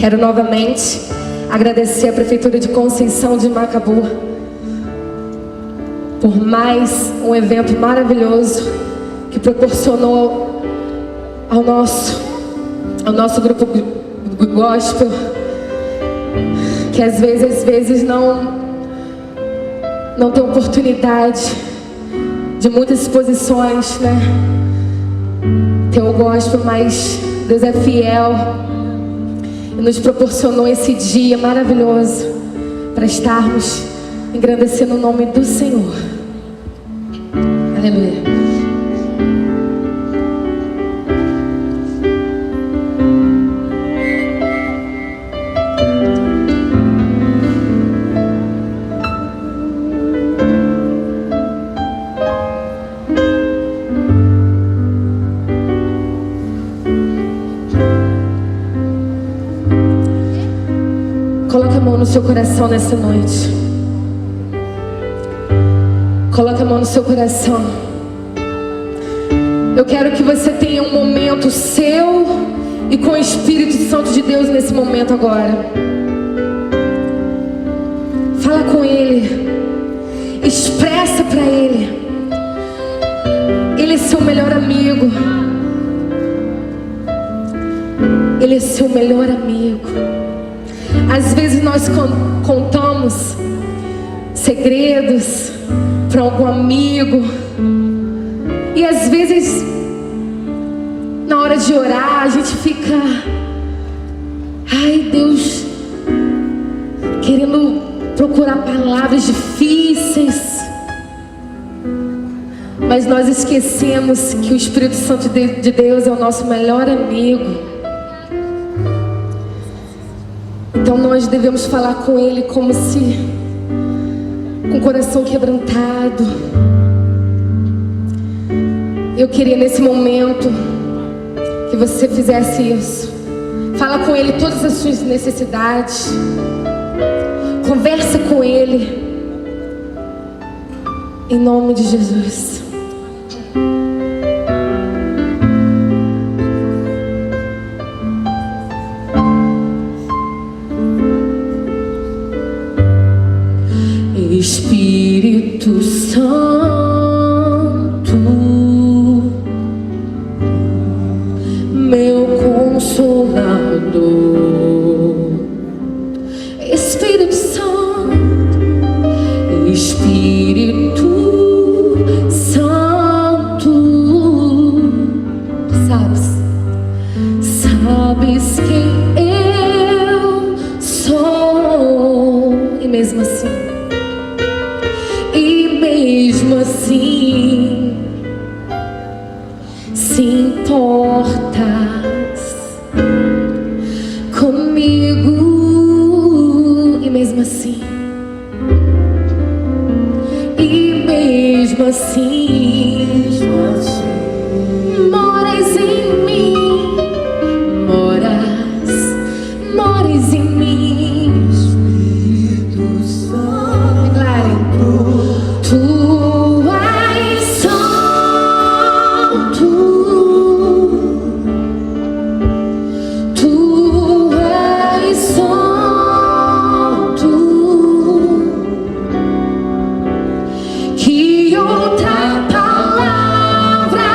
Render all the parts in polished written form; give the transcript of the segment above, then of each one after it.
Quero novamente agradecer a Prefeitura de Conceição de Macabu por mais um evento maravilhoso que proporcionou ao nosso grupo gospel, que às vezes não tem oportunidade de muitas exposições, né? Ter o gospel, mas Deus é fiel e nos proporcionou esse dia maravilhoso para estarmos engrandecendo o nome do Senhor. Aleluia. Coloca a mão no seu coração nessa noite. Coloca a mão no seu coração. Eu quero que você tenha um momento seu e com o Espírito Santo de Deus nesse momento agora. Fala com Ele. Expressa para Ele. Ele é seu melhor amigo. Ele é seu melhor amigo. Às vezes nós contamos segredos para algum amigo, e às vezes na hora de orar a gente fica, ai Deus, querendo procurar palavras difíceis, mas nós esquecemos que o Espírito Santo de Deus é o nosso melhor amigo. Então nós devemos falar com Ele como se, com o coração quebrantado. Eu queria nesse momento que você fizesse isso. Fala com Ele todas as suas necessidades. Conversa com Ele. Em nome de Jesus. Espírito Santo, meu Consolador. Espírito Santo, Espírito Santo, sabes quem eu sou, e mesmo assim se importas comigo, e mesmo assim moras em mim, moras em mim. Espírito Santo, declare. Que outra palavra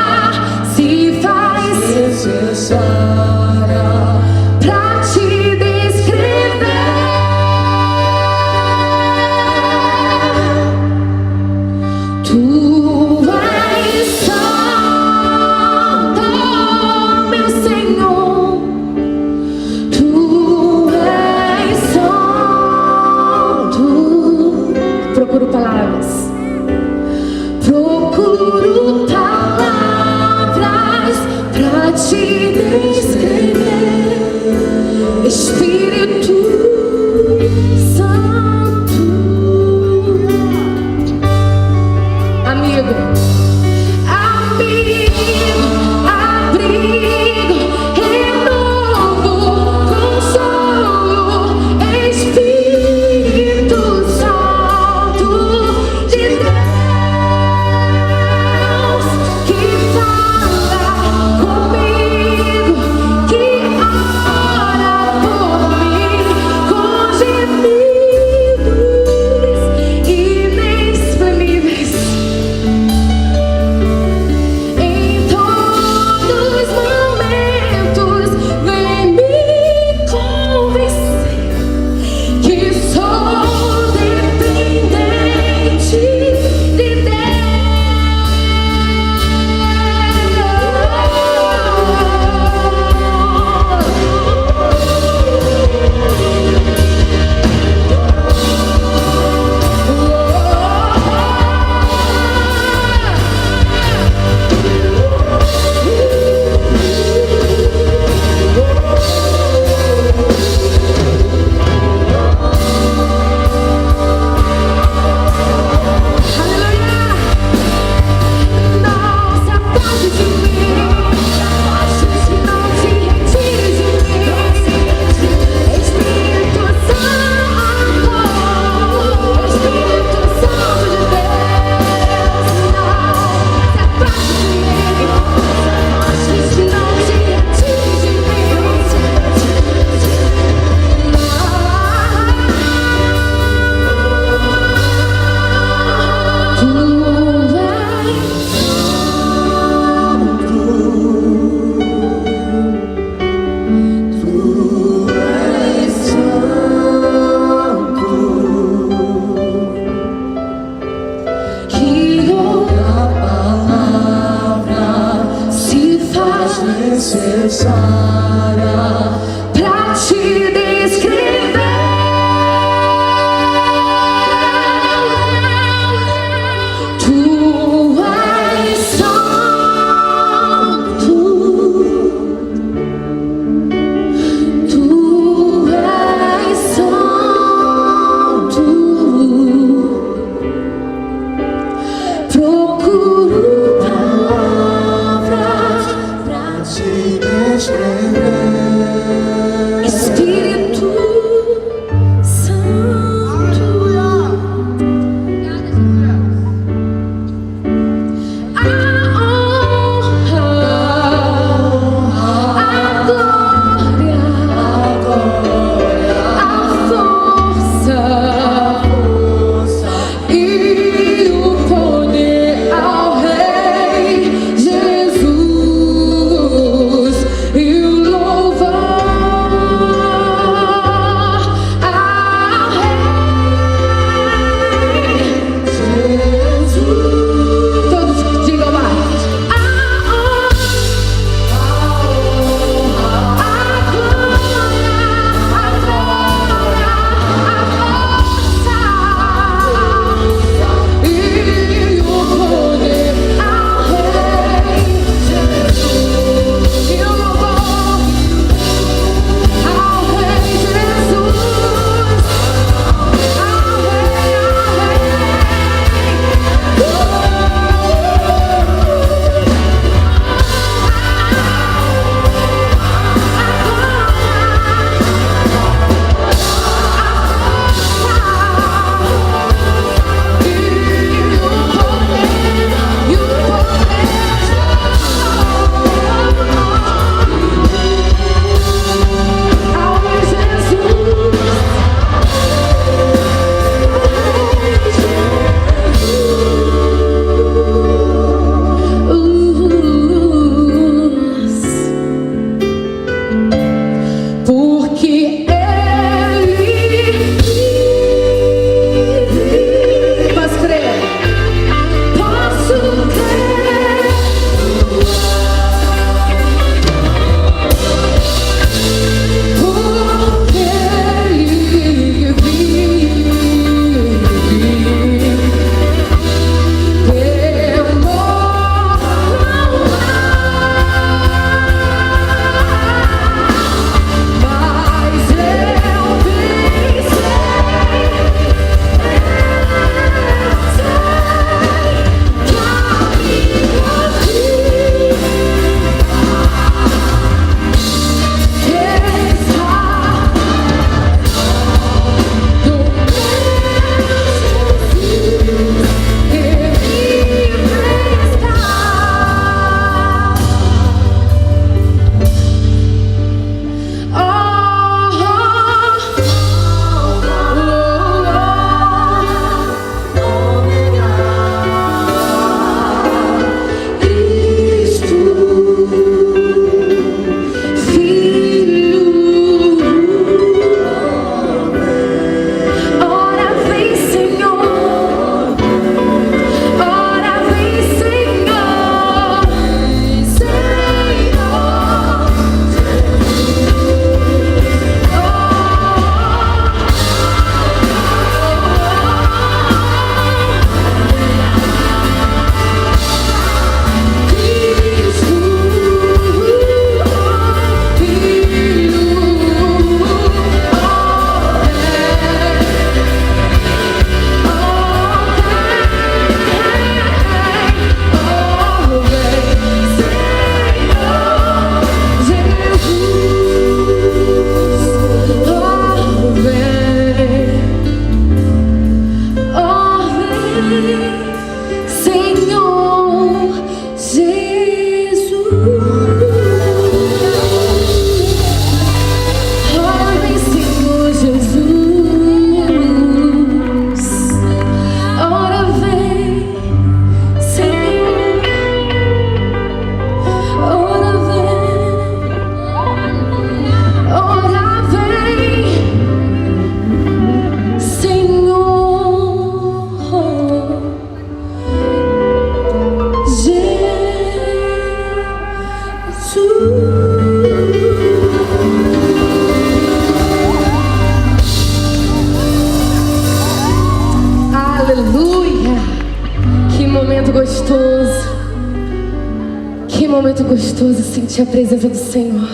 momento gostoso sentir a presença do Senhor.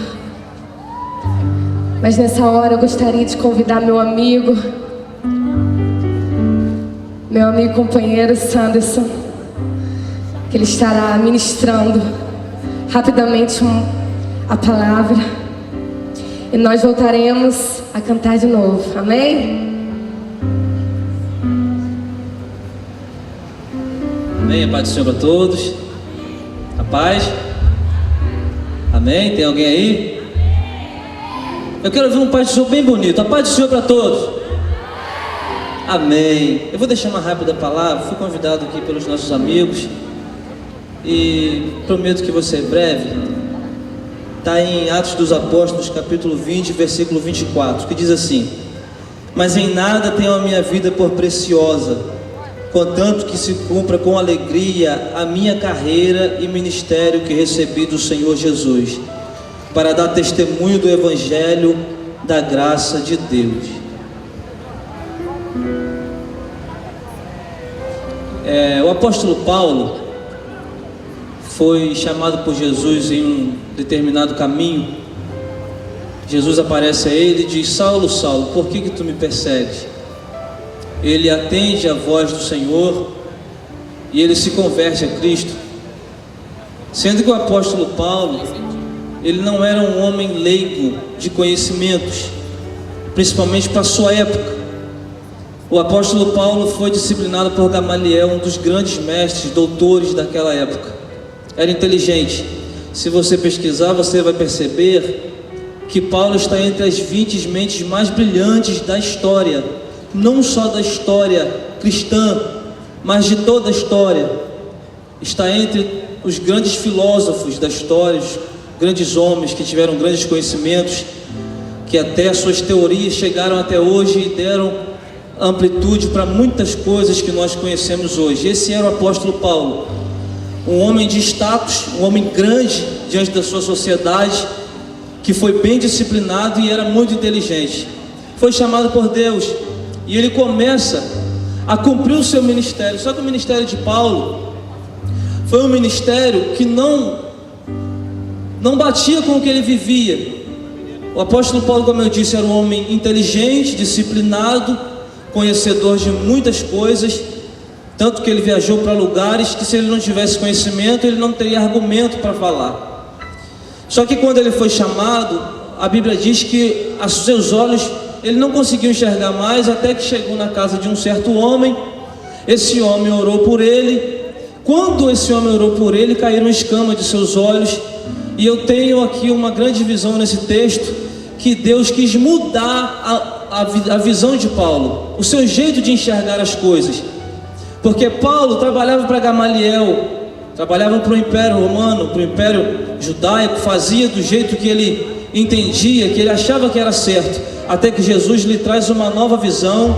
Mas nessa hora eu gostaria de convidar meu amigo e companheiro Sanderson, que ele estará ministrando rapidamente a palavra. E nós voltaremos a cantar de novo. Amém? Amém, a paz do Senhor para todos. A paz. Amém, tem alguém aí? Eu quero ouvir um Pai do Senhor bem bonito. A paz do Senhor para todos. Amém. Eu vou deixar uma rápida palavra. Fui convidado aqui pelos nossos amigos e prometo que vou ser breve. Está em Atos dos Apóstolos, capítulo 20, versículo 24, que diz assim: mas em nada tenho a minha vida por preciosa, contanto que se cumpra com alegria a minha carreira e ministério que recebi do Senhor Jesus, para dar testemunho do Evangelho da graça de Deus. O apóstolo Paulo foi chamado por Jesus em um determinado caminho. Jesus aparece a ele e diz: Saulo, Saulo, por que tu me persegues? Ele atende a voz do Senhor e ele se converte a Cristo. Sendo que o apóstolo Paulo, ele não era um homem leigo de conhecimentos, principalmente para a sua época. O apóstolo Paulo foi disciplinado por Gamaliel, um dos grandes mestres, doutores daquela época. Era inteligente. Se você pesquisar, você vai perceber que Paulo está entre as 20 mentes mais brilhantes da história, não só da história cristã, mas de toda a história. Está entre os grandes filósofos da história, os grandes homens que tiveram grandes conhecimentos, que até suas teorias chegaram até hoje e deram amplitude para muitas coisas que nós conhecemos hoje. Esse era o apóstolo Paulo, um homem de status, um homem grande diante da sua sociedade, que foi bem disciplinado e era muito inteligente. Foi chamado por Deus e ele começa a cumprir o seu ministério. Só que o ministério de Paulo foi um ministério que não batia com o que ele vivia. O apóstolo Paulo, como eu disse, era um homem inteligente, disciplinado, conhecedor de muitas coisas, tanto que ele viajou para lugares que, se ele não tivesse conhecimento, ele não teria argumento para falar. Só que quando ele foi chamado, a Bíblia diz que a seus olhos ele não conseguiu enxergar mais, até que chegou na casa de um certo homem. Esse homem orou por ele. Quando esse homem orou por ele, caíram escamas de seus olhos. E eu tenho aqui uma grande visão nesse texto, que Deus quis mudar a visão de Paulo, o seu jeito de enxergar as coisas. Porque Paulo trabalhava para Gamaliel, trabalhava para o Império Romano, para o Império Judaico, fazia do jeito que ele entendia, que ele achava que era certo, até que Jesus lhe traz uma nova visão.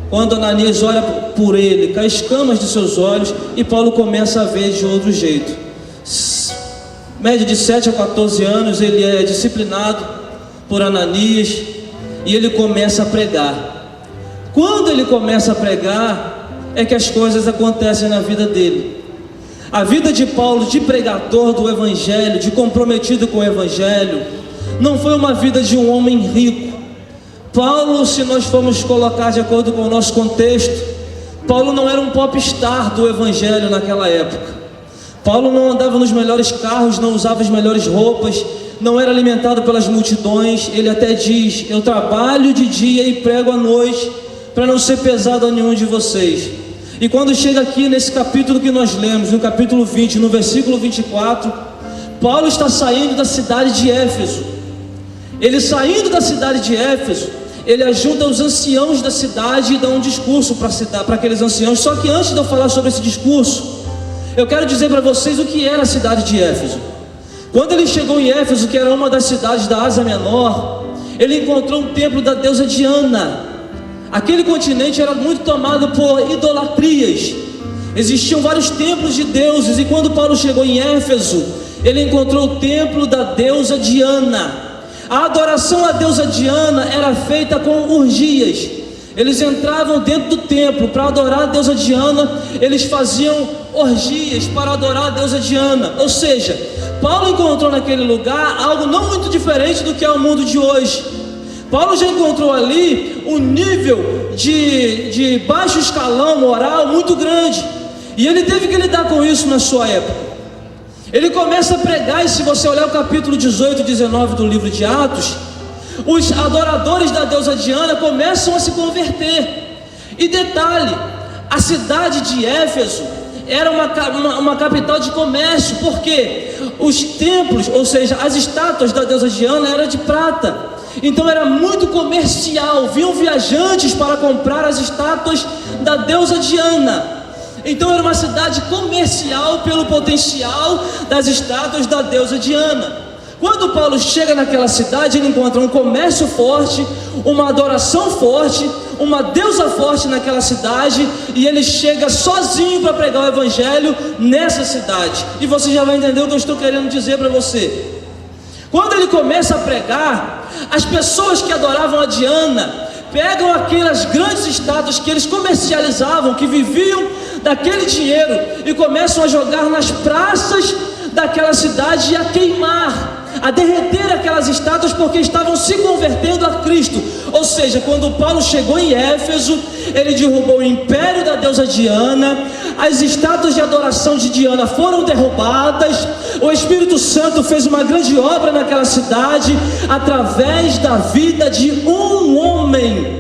Quando Ananias olha por ele, cai escamas de seus olhos e Paulo começa a ver de outro jeito. Média de 7 a 14 anos, ele é disciplinado por Ananias e ele começa a pregar. Quando ele começa a pregar, é que as coisas acontecem na vida dele. A vida de Paulo, de pregador do Evangelho, de comprometido com o Evangelho, não foi uma vida de um homem rico. Paulo, se nós formos colocar de acordo com o nosso contexto, Paulo não era um popstar do Evangelho naquela época. Paulo não andava nos melhores carros, não usava as melhores roupas, não era alimentado pelas multidões. Ele até diz: eu trabalho de dia e prego à noite, para não ser pesado a nenhum de vocês. E quando chega aqui nesse capítulo que nós lemos, no capítulo 20, no versículo 24, Paulo está saindo da cidade de Éfeso. Ele, saindo da cidade de Éfeso, ele ajunta os anciãos da cidade e dá um discurso para aqueles anciãos. Só que antes de eu falar sobre esse discurso, eu quero dizer para vocês o que era a cidade de Éfeso. Quando ele chegou em Éfeso, que era uma das cidades da Ásia Menor, ele encontrou um templo da deusa Diana. Aquele continente era muito tomado por idolatrias. Existiam vários templos de deuses, e quando Paulo chegou em Éfeso, ele encontrou o templo da deusa Diana. A adoração à deusa Diana era feita com orgias. Eles entravam dentro do templo para adorar a deusa Diana. Eles faziam orgias para adorar a deusa Diana. Ou seja, Paulo encontrou naquele lugar algo não muito diferente do que é o mundo de hoje. Paulo já encontrou ali um nível de baixo escalão moral muito grande, e ele teve que lidar com isso na sua época. Ele começa a pregar, e se você olhar o capítulo 18 e 19 do livro de Atos, os adoradores da deusa Diana começam a se converter. E detalhe, a cidade de Éfeso era uma capital de comércio, porque os templos, ou seja, as estátuas da deusa Diana eram de prata. Então era muito comercial, vinham viajantes para comprar as estátuas da deusa Diana. Então era uma cidade comercial pelo potencial das estátuas da deusa Diana. Quando Paulo chega naquela cidade, ele encontra um comércio forte, uma adoração forte, uma deusa forte naquela cidade, e ele chega sozinho para pregar o evangelho nessa cidade. E você já vai entender o que eu estou querendo dizer para você. Quando ele começa a pregar, as pessoas que adoravam a Diana pegam aquelas grandes estátuas que eles comercializavam, que viviam daquele dinheiro, e começam a jogar nas praças daquela cidade e a queimar, a derreter aquelas estátuas, porque estavam se convertendo a Cristo. Ou seja, quando Paulo chegou em Éfeso, ele derrubou o império da deusa Diana, as estátuas de adoração de Diana foram derrubadas, o Espírito Santo fez uma grande obra naquela cidade, através da vida de um homem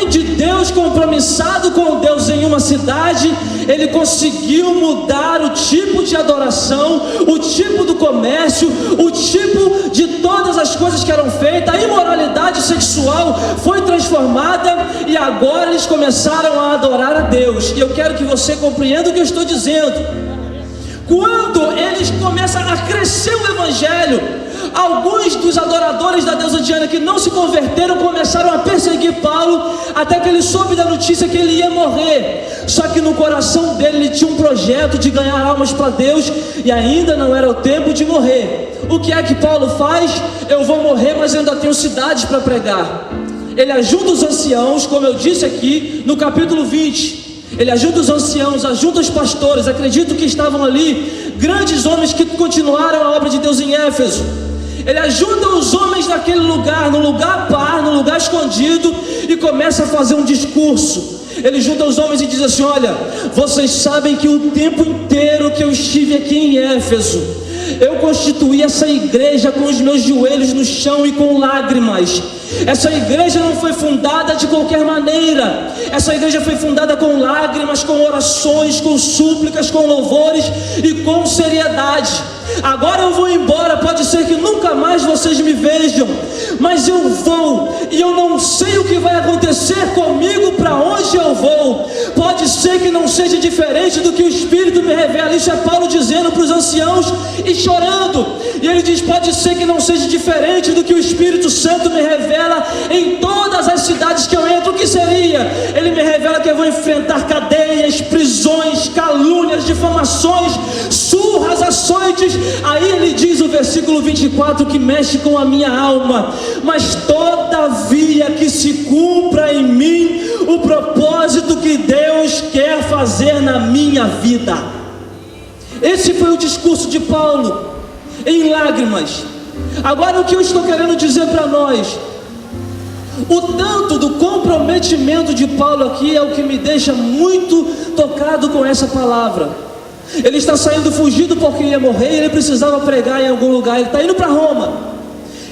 de Deus compromissado com Deus em uma cidade. Ele conseguiu mudar o tipo de adoração, o tipo do comércio, o tipo de todas as coisas que eram feitas. A imoralidade sexual foi transformada, e agora eles começaram a adorar a Deus. E eu quero que você compreenda o que eu estou dizendo. Quando eles começam a crescer o evangelho, alguns dos adoradores da deusa Diana que não se converteram começaram a perseguir Paulo, até que ele soube da notícia que ele ia morrer. Só que no coração dele ele tinha um projeto de ganhar almas para Deus, e ainda não era o tempo de morrer. O que é que Paulo faz? Eu vou morrer, mas eu ainda tenho cidades para pregar. Ele ajuda os anciãos, como eu disse aqui no capítulo 20. Ele ajuda os anciãos, ajuda os pastores. Acredito que estavam ali grandes homens que continuaram a obra de Deus em Éfeso. Ele ajuda os homens naquele lugar, no lugar par, no lugar escondido, e começa a fazer um discurso. Ele junta os homens e diz assim: olha, vocês sabem que o tempo inteiro que eu estive aqui em Éfeso, eu constituí essa igreja com os meus joelhos no chão e com lágrimas. Essa igreja não foi fundada de qualquer maneira. Essa igreja foi fundada com lágrimas, com orações, com súplicas, com louvores e com seriedade. Agora eu vou embora, pode ser que nunca mais vocês me vejam, mas eu vou, e eu não sei o que vai acontecer comigo, para onde eu vou. Pode ser que não seja diferente do que o Espírito me revela. Isso é Paulo dizendo para os anciãos e chorando. E ele diz: pode ser que não seja diferente do que o Espírito Santo me revela em todas as cidades que eu entro. O que seria? Ele me revela que eu vou enfrentar cadeias, prisões, calúnias, difamações, surras, açoites. Aí ele diz o versículo 24 que mexe com a minha alma: mas todavia que se cumpra em mim o propósito que Deus quer fazer na minha vida. Esse foi o discurso de Paulo, em lágrimas. Agora, o que eu estou querendo dizer para nós, o tanto do comprometimento de Paulo aqui é o que me deixa muito tocado com essa palavra. Ele está saindo fugido porque ia morrer, e ele precisava pregar em algum lugar. Ele está indo para Roma,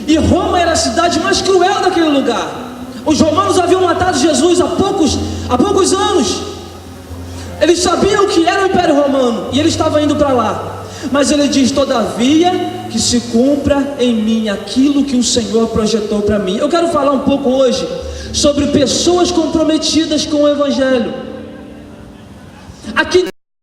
e Roma era a cidade mais cruel daquele lugar. Os romanos haviam matado Jesus há poucos anos. Eles sabiam o que era o Império Romano, e ele estava indo para lá. Mas ele diz: todavia que se cumpra em mim aquilo que o Senhor projetou para mim. Eu quero falar um pouco hoje sobre pessoas comprometidas com o Evangelho. Aqui